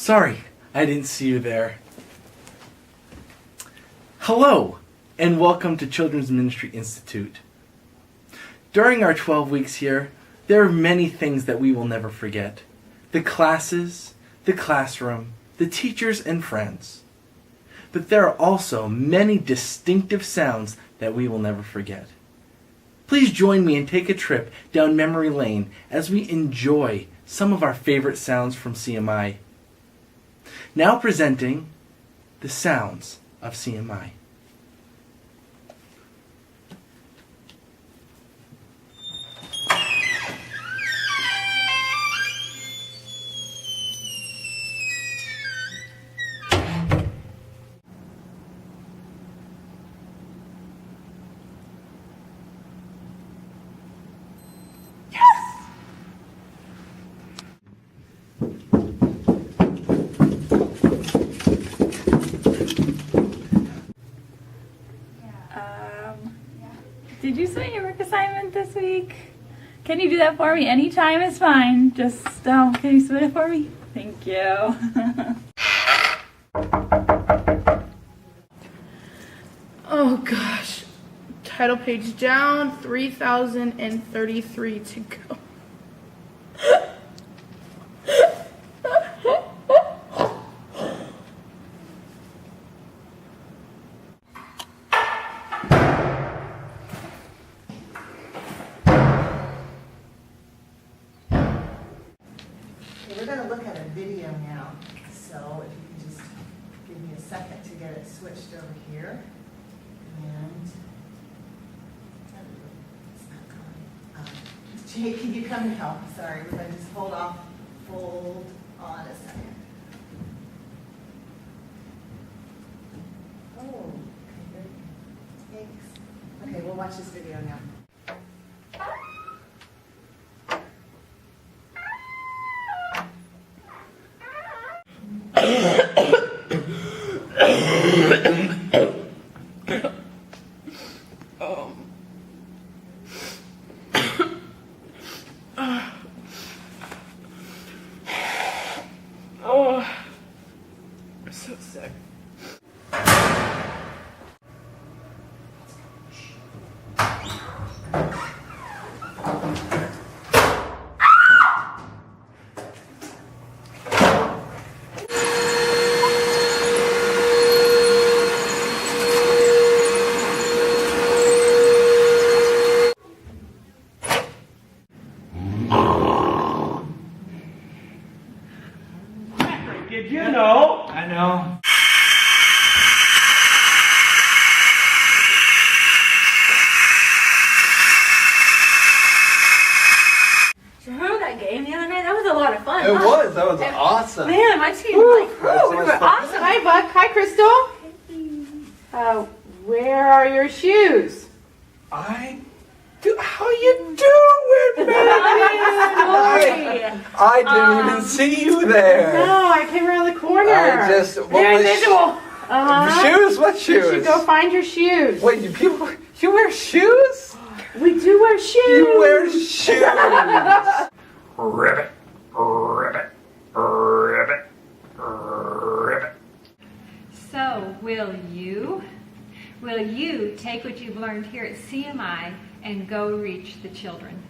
Sorry, I didn't see you there. Hello, and welcome to Children's Ministry Institute. During our 12 weeks here, there are many things that we will never forget. The classes, the classroom, the teachers and friends. But there are also many distinctive sounds that we will never forget. Please join me and take a trip down memory lane as we enjoy some of our favorite sounds from CMI. Now presenting the Sounds of CMI. Did you submit your work assignment this week? Can you do that for me? Anytime is fine. Just, can you submit it for me? Thank you. Oh gosh. Title page down, 3,033 to go. We're going to look at a video now, so if you can just give me a second to get it switched over here. And it's not going. Jay, can you come and help? Sorry, we're going to just hold on a second. Oh, okay, good. Thanks. Okay, we'll watch this video now. Oh, I'm so sick. Did you know? I know. So remember that game the other night? That was a lot of fun. That was awesome. Man, my team was like, That was we so were much fun. awesome. Hi, Buck. Hi, Crystal. Where are your shoes? How you doing, man? I didn't even see you there. No, I came around the corner. Very visual. Shoes? What shoes? You should go find your shoes. Wait, you wear shoes? We do wear shoes. You wear shoes. Ribbit, ribbit, ribbit, ribbit. So, will you take what you've learned here at CMI and go reach the children?